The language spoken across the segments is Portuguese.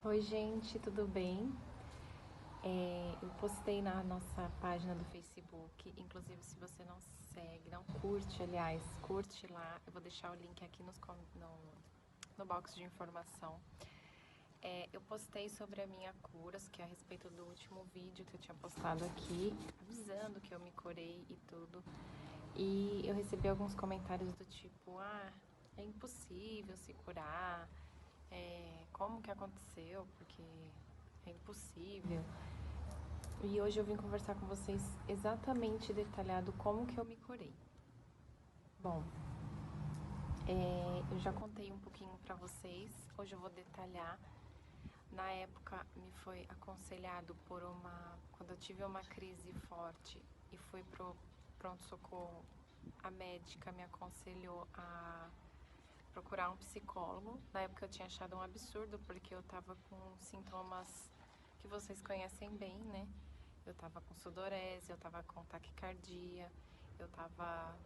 Oi, gente, tudo bem? Eu postei na nossa página do Facebook, inclusive se você não segue, não curte, aliás, curte lá, eu vou deixar o link aqui no box de informação. Eu postei sobre a minha cura, que é a respeito do último vídeo que eu tinha postado aqui, avisando que eu me curei e tudo. E eu recebi alguns comentários do tipo, é impossível se curar, como que aconteceu, porque é impossível. E hoje eu vim conversar com vocês exatamente detalhado como que eu me curei. Bom, eu já contei um pouquinho pra vocês, hoje eu vou detalhar. Na época me foi aconselhado quando eu tive uma crise forte e fui pro pronto-socorro, a médica me aconselhou a procurar um psicólogo. Na época eu tinha achado um absurdo, porque eu tava com sintomas que vocês conhecem bem, né? Eu tava com sudorese, eu tava com taquicardia, eu tava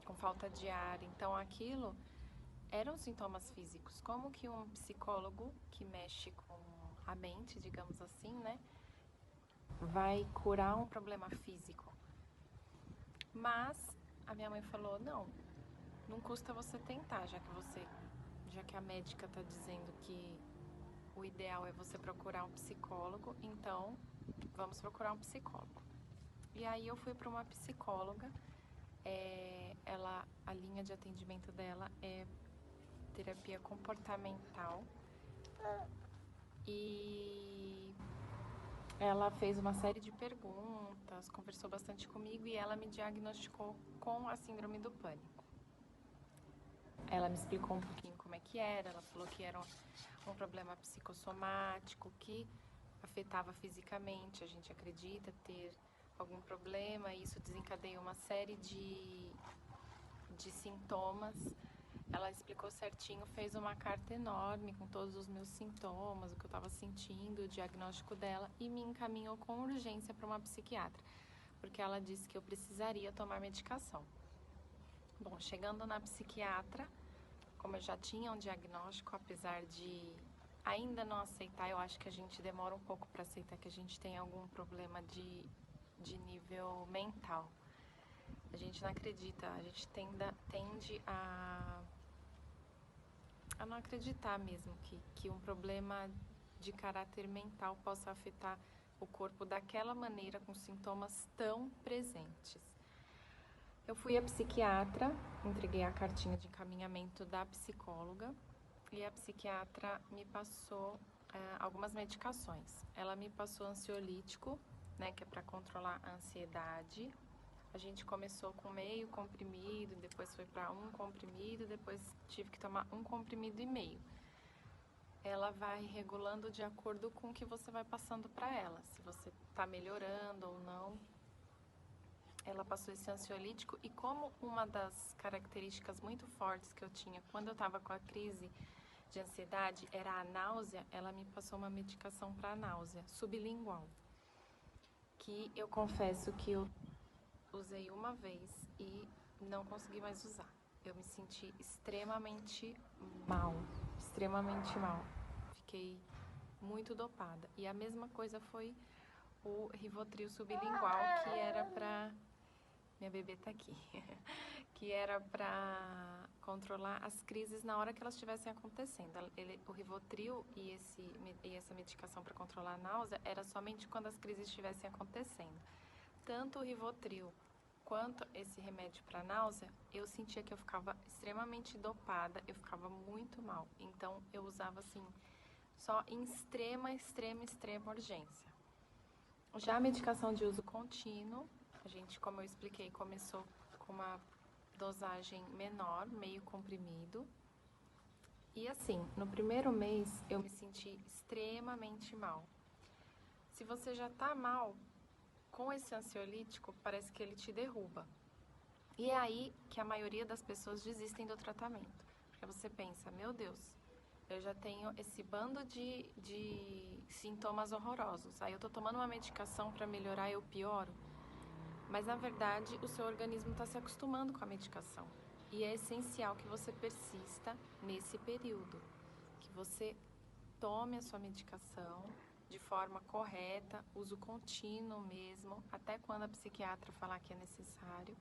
com falta de ar. Então aquilo eram sintomas físicos. Como que um psicólogo que mexe com a mente, digamos assim, né, vai curar um problema físico? Mas a minha mãe falou: não custa você tentar, já que a médica tá dizendo que o ideal é você procurar um psicólogo, então vamos procurar um psicólogo. E aí eu fui para uma psicóloga. A linha de atendimento dela é terapia comportamental e ela fez uma série de perguntas, conversou bastante comigo e ela me diagnosticou com a síndrome do pânico. Ela me explicou um pouquinho como é que era, ela falou que era um problema psicossomático que afetava fisicamente. A gente acredita ter algum problema e isso desencadeia uma série de sintomas. Ela explicou certinho, fez uma carta enorme com todos os meus sintomas, o que eu estava sentindo, o diagnóstico dela e me encaminhou com urgência para uma psiquiatra, porque ela disse que eu precisaria tomar medicação. Bom, chegando na psiquiatra, como eu já tinha um diagnóstico, apesar de ainda não aceitar, eu acho que a gente demora um pouco para aceitar que a gente tem algum problema de nível mental. A gente não acredita, a gente tende a não acreditar mesmo que um problema de caráter mental possa afetar o corpo daquela maneira, com sintomas tão presentes. Eu fui à psiquiatra, entreguei a cartinha de encaminhamento da psicóloga e a psiquiatra me passou algumas medicações. Ela me passou ansiolítico, né, que é para controlar a ansiedade. A gente começou com meio comprimido, depois foi para um comprimido, depois tive que tomar um comprimido e meio. Ela vai regulando de acordo com o que você vai passando para ela, se você está melhorando ou não. Ela passou esse ansiolítico e como uma das características muito fortes que eu tinha quando eu estava com a crise de ansiedade era a náusea, ela me passou uma medicação para náusea, sublingual, que eu confesso que eu usei uma vez e não consegui mais usar. Eu me senti mal, extremamente mal. Fiquei muito dopada. E a mesma coisa foi o Rivotril sublingual, que era para minha bebê tá aqui, que era para controlar as crises na hora que elas estivessem acontecendo. O Rivotril e essa medicação para controlar a náusea era somente quando as crises estivessem acontecendo. Tanto o Rivotril quanto esse remédio para náusea, eu sentia que eu ficava extremamente dopada, eu ficava muito mal. Então eu usava assim, só em extrema urgência. Já a medicação de uso contínuo, a gente, como eu expliquei, começou com uma dosagem menor, meio comprimido. E assim, no primeiro mês eu me senti extremamente mal. Se você já tá mal, com esse ansiolítico, parece que ele te derruba. E é aí que a maioria das pessoas desistem do tratamento. Porque você pensa, meu Deus, eu já tenho esse bando de sintomas horrorosos. Aí eu tô tomando uma medicação para melhorar e eu pioro. Mas na verdade, o seu organismo está se acostumando com a medicação. E é essencial que você persista nesse período, que você tome a sua medicação de forma correta, uso contínuo mesmo, até quando a psiquiatra falar que é necessário,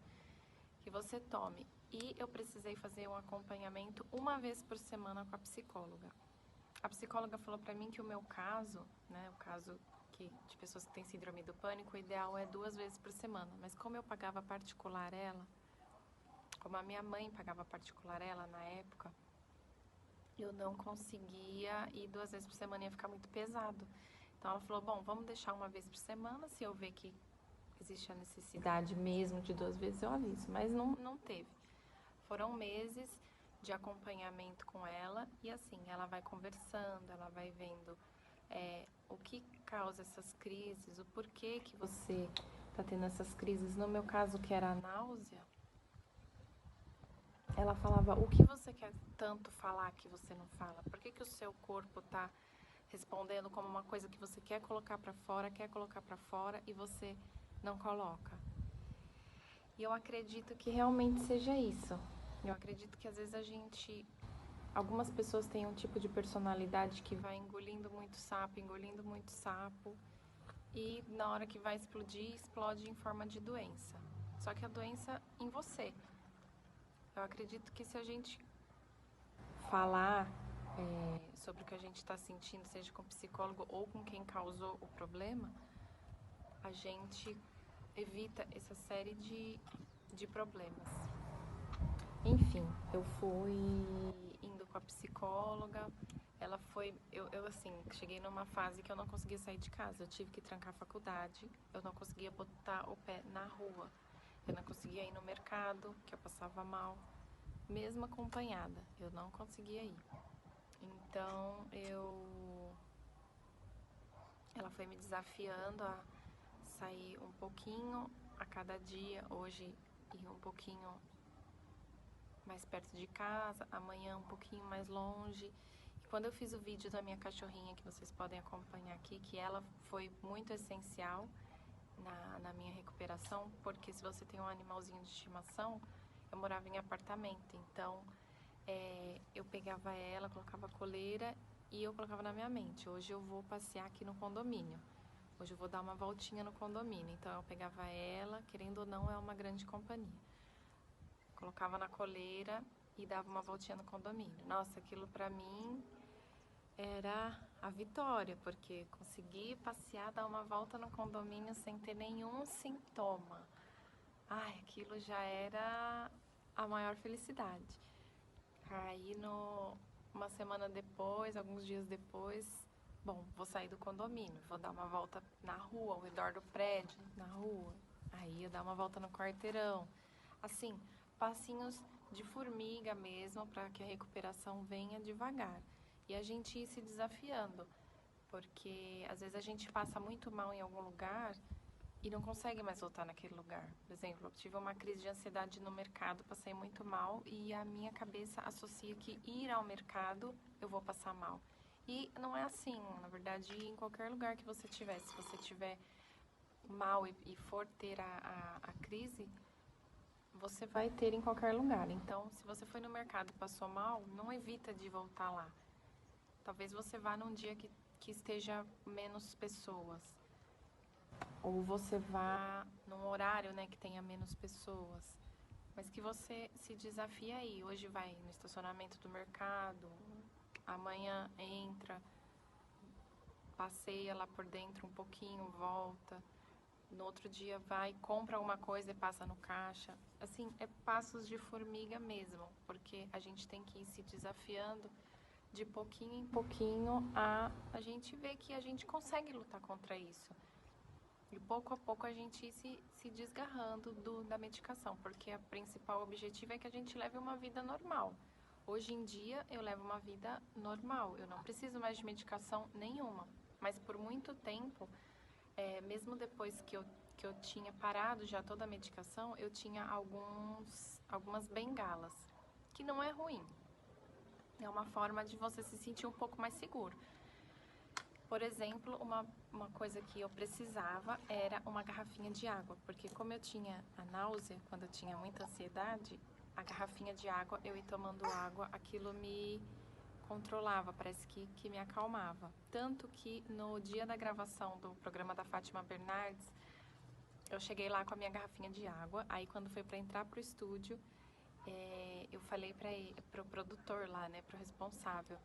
que você tome. E eu precisei fazer um acompanhamento uma vez por semana com a psicóloga. A psicóloga falou pra mim que o meu caso, né, o caso de pessoas que têm síndrome do pânico, o ideal é 2 vezes por semana. Mas como eu pagava particular ela, como a minha mãe pagava particular ela na época, eu não conseguia ir 2 vezes por semana, ia ficar muito pesado. Então ela falou, bom, vamos deixar 1 vez por semana, se eu ver que existe a necessidade mesmo de 2 vezes, eu aviso. Mas não teve. Foram meses de acompanhamento com ela e assim, ela vai conversando, ela vai vendo o que causa essas crises, o porquê que você está tendo essas crises. No meu caso, que era a náusea, ela falava, o que você quer tanto falar que você não fala? Por que o seu corpo está respondendo como uma coisa que você quer colocar para fora e você não coloca? E eu acredito que realmente seja isso. Eu acredito que às vezes algumas pessoas têm um tipo de personalidade que vai engolindo muito sapo, e na hora que vai explodir, explode em forma de doença. Só que a doença em você. Eu acredito que se a gente falar sobre o que a gente está sentindo, seja com o psicólogo ou com quem causou o problema, a gente evita essa série de problemas. Enfim, eu fui indo com a psicóloga, ela foi... Eu assim, cheguei numa fase que eu não conseguia sair de casa, eu tive que trancar a faculdade, eu não conseguia botar o pé na rua, eu não conseguia ir no mercado, que eu passava mal, mesmo acompanhada, eu não conseguia ir. Então, ela foi me desafiando a sair um pouquinho a cada dia, hoje ir um pouquinho mais perto de casa, amanhã um pouquinho mais longe. E quando eu fiz o vídeo da minha cachorrinha, que vocês podem acompanhar aqui, que ela foi muito essencial na minha recuperação, porque se você tem um animalzinho de estimação, eu morava em apartamento, então eu pegava ela, colocava a coleira e eu colocava na minha mente, hoje eu vou passear aqui no condomínio, hoje eu vou dar uma voltinha no condomínio. Então eu pegava ela, querendo ou não, é uma grande companhia, colocava na coleira e dava uma voltinha no condomínio. Nossa, aquilo pra mim era a vitória, porque consegui passear, dar uma volta no condomínio sem ter nenhum sintoma. Ai, aquilo já era a maior felicidade. Aí, uma semana depois, alguns dias depois, bom, vou sair do condomínio, vou dar uma volta na rua, ao redor do prédio, na rua. Aí, eu dar uma volta no quarteirão. Assim, passinhos de formiga mesmo, para que a recuperação venha devagar. E a gente ir se desafiando, porque às vezes a gente passa muito mal em algum lugar e não consegue mais voltar naquele lugar. Por exemplo, eu tive uma crise de ansiedade no mercado, passei muito mal e a minha cabeça associa que ir ao mercado eu vou passar mal. E não é assim, na verdade, em qualquer lugar que você estiver, se você estiver mal e for ter a crise, você vai ter em qualquer lugar. Então, se você foi no mercado e passou mal, não evita de voltar lá. Talvez você vá num dia que esteja menos pessoas. Ou você vá num horário, né, que tenha menos pessoas. Mas que você se desafie aí. Hoje vai no estacionamento do mercado, amanhã entra, passeia lá por dentro um pouquinho, volta. No outro dia vai, compra alguma coisa e passa no caixa. Assim, é passos de formiga mesmo, porque a gente tem que ir se desafiando de pouquinho em pouquinho a gente ver que a gente consegue lutar contra isso. E pouco a pouco a gente ir se desgarrando da medicação, porque o principal objetivo é que a gente leve uma vida normal. Hoje em dia eu levo uma vida normal, eu não preciso mais de medicação nenhuma. Mas por muito tempo, mesmo depois que eu tinha parado já toda a medicação, eu tinha algumas bengalas, que não é ruim. É uma forma de você se sentir um pouco mais seguro. Por exemplo, uma coisa que eu precisava era uma garrafinha de água, porque como eu tinha a náusea, quando eu tinha muita ansiedade, a garrafinha de água, eu ir tomando água, aquilo me controlava, parece que me acalmava. Tanto que no dia da gravação do programa da Fátima Bernardes, eu cheguei lá com a minha garrafinha de água. Aí quando foi para entrar pro estúdio, eu falei pro produtor lá, né, pro responsável.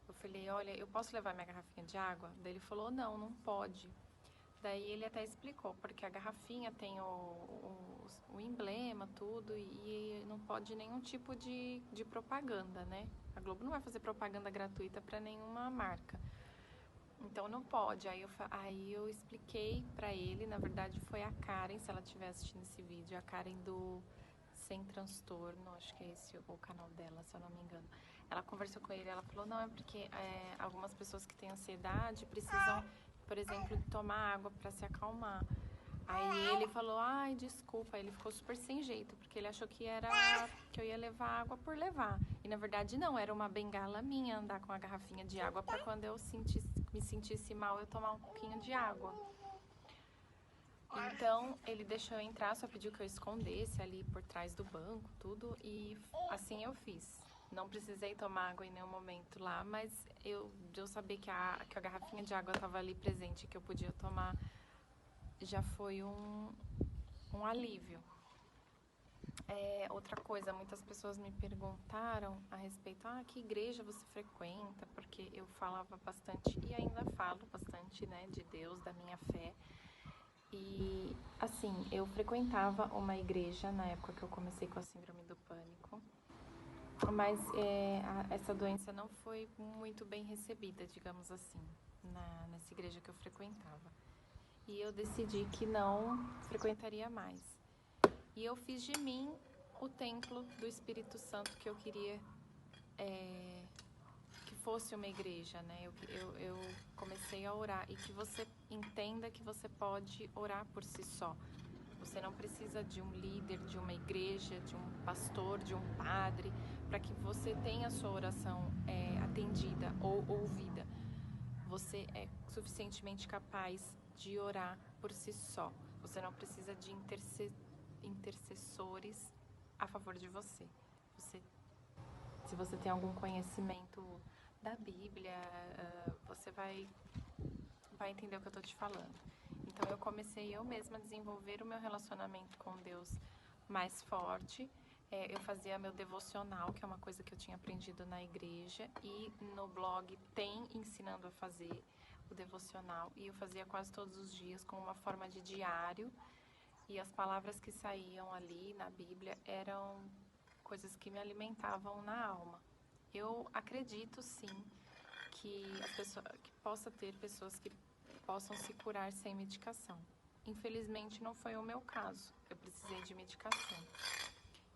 Eu falei, olha, eu posso levar minha garrafinha de água? Daí ele falou, não, não pode. Daí ele até explicou, porque a garrafinha tem o emblema, tudo, e não pode nenhum tipo de propaganda, né? A Globo não vai fazer propaganda gratuita para nenhuma marca. Então não pode. Aí eu expliquei pra ele, na verdade foi a Karen, se ela estiver assistindo esse vídeo, a Karen do Sem Transtorno, acho que é esse o canal dela, se eu não me engano. Ela conversou com ele, ela falou, não, é porque algumas pessoas que têm ansiedade precisam, por exemplo, tomar água para se acalmar. Aí ele falou, ai, desculpa, ele ficou super sem jeito, porque ele achou que eu ia levar água por levar. E na verdade não, era uma bengala minha andar com a garrafinha de água para quando eu me sentisse mal eu tomar um pouquinho de água. Então ele deixou eu entrar, só pediu que eu escondesse ali por trás do banco, tudo, e assim eu fiz. Não precisei tomar água em nenhum momento lá, mas eu saber que a garrafinha de água estava ali presente, que eu podia tomar, já foi um alívio. Outra coisa, muitas pessoas me perguntaram a respeito, que igreja você frequenta? Porque eu falava bastante, e ainda falo bastante, né, de Deus, da minha fé. E, assim, eu frequentava uma igreja na época que eu comecei com a síndrome do pânico, mas essa doença não foi muito bem recebida, digamos assim, nessa igreja que eu frequentava. E eu decidi que não frequentaria mais. E eu fiz de mim o templo do Espírito Santo que eu queria que fosse uma igreja, né? Eu comecei a orar e que você entenda que você pode orar por si só. Você não precisa de um líder, de uma igreja, de um pastor, de um padre, para que você tenha a sua oração atendida ou ouvida. Você é suficientemente capaz de orar por si só. Você não precisa de intercessores a favor de você. Se você tem algum conhecimento da Bíblia, você vai entender o que eu estou te falando. Então eu comecei eu mesma a desenvolver o meu relacionamento com Deus mais forte. Eu fazia meu devocional, que é uma coisa que eu tinha aprendido na igreja, e no blog tem ensinando a fazer o devocional, e eu fazia quase todos os dias com uma forma de diário, e as palavras que saíam ali na Bíblia eram coisas que me alimentavam na alma. Eu acredito sim que possa ter pessoas que possam se curar sem medicação. Infelizmente não foi o meu caso, eu precisei de medicação.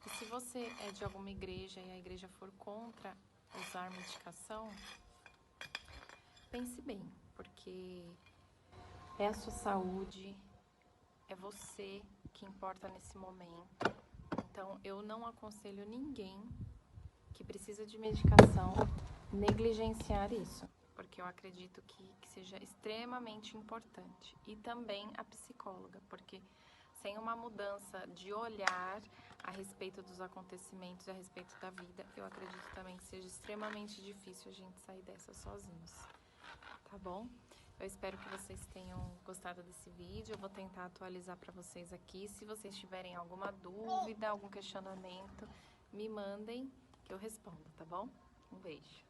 E se você é de alguma igreja e a igreja for contra usar medicação, pense bem, porque é a sua saúde, é você que importa nesse momento. Então eu não aconselho ninguém que precisa de medicação negligenciar isso, porque eu acredito que seja extremamente importante. E também a psicóloga, porque sem uma mudança de olhar a respeito dos acontecimentos, a respeito da vida, eu acredito também que seja extremamente difícil a gente sair dessa sozinhos, tá bom? Eu espero que vocês tenham gostado desse vídeo, eu vou tentar atualizar para vocês aqui. Se vocês tiverem alguma dúvida, algum questionamento, me mandem que eu respondo, tá bom? Um beijo.